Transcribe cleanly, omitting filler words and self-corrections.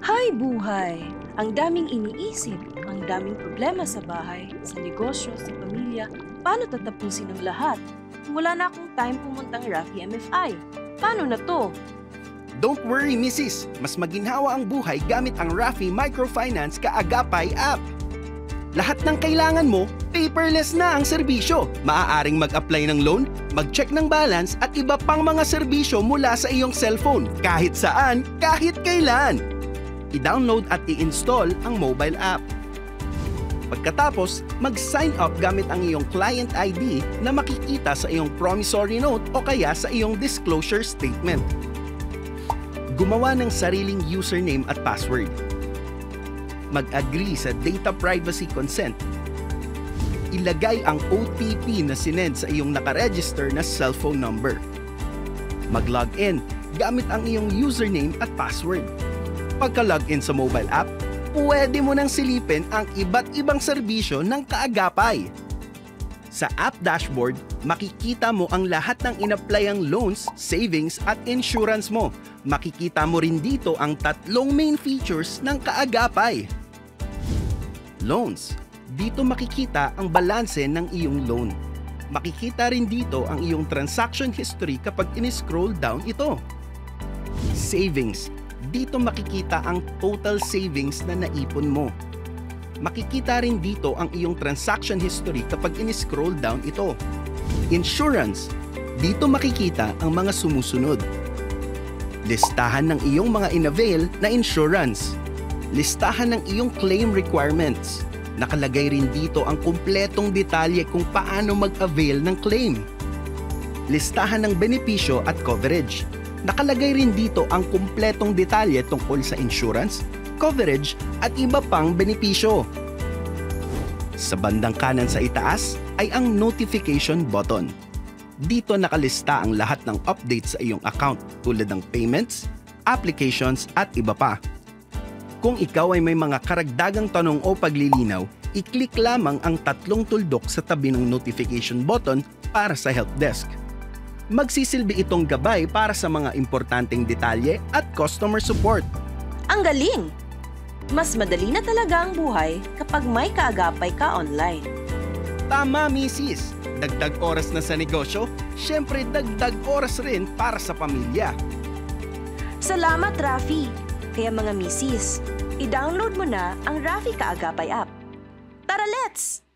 Hay buhay! Ang daming iniisip, ang daming problema sa bahay, sa negosyo, sa pamilya. Paano tatapusin ang lahat? Wala na akong time pumuntang Rafi MFI. Paano na to? Don't worry, Mrs. Mas maginhawa ang buhay gamit ang Rafi Microfinance Kaagapay app. Lahat ng kailangan mo, paperless na ang serbisyo. Maaaring mag-apply ng loan, mag-check ng balance at iba pang mga serbisyo mula sa iyong cellphone. Kahit saan, kahit kailan. I-download at i-install ang mobile app. Pagkatapos, mag-sign up gamit ang iyong client ID na makikita sa iyong promissory note o kaya sa iyong disclosure statement. Gumawa ng sariling username at password. Mag-agree sa data privacy consent. Ilagay ang OTP na sinend sa iyong nakaregister na cellphone number. Mag-log in gamit ang iyong username at password. Pagka-login sa mobile app, pwede mo nang silipin ang iba't ibang serbisyo ng Kaagapay. Sa app dashboard, makikita mo ang lahat ng inaplayang loans, savings at insurance mo. Makikita mo rin dito ang tatlong main features ng Kaagapay. Loans. Dito makikita ang balanse ng iyong loan. Makikita rin dito ang iyong transaction history kapag in-scroll down ito. Savings. Dito makikita ang total savings na naipon mo. Makikita rin dito ang iyong transaction history kapag in-scroll down ito. Insurance. Dito makikita ang mga sumusunod. Listahan ng iyong mga inavail na insurance. Listahan ng iyong claim requirements. Nakalagay rin dito ang kumpletong detalye kung paano mag-avail ng claim. Listahan ng benepisyo at coverage. Nakalagay rin dito ang kumpletong detalye tungkol sa insurance, coverage at iba pang benepisyo. Sa bandang kanan sa itaas ay ang notification button. Dito nakalista ang lahat ng updates sa iyong account tulad ng payments, applications at iba pa. Kung ikaw ay may mga karagdagang tanong o paglilinaw, i-click lamang ang tatlong tuldok sa tabi ng notification button para sa help desk. Magsisilbi itong gabay para sa mga importanteng detalye at customer support. Ang galing! Mas madali na talaga ang buhay kapag may Kaagapay ka online. Tama, Mrs. Dagdag oras na sa negosyo, syempre dagdag oras rin para sa pamilya. Salamat, Rafi! Kaya mga misis, i-download mo na ang Rafi Kaagapay app. Tara, let's!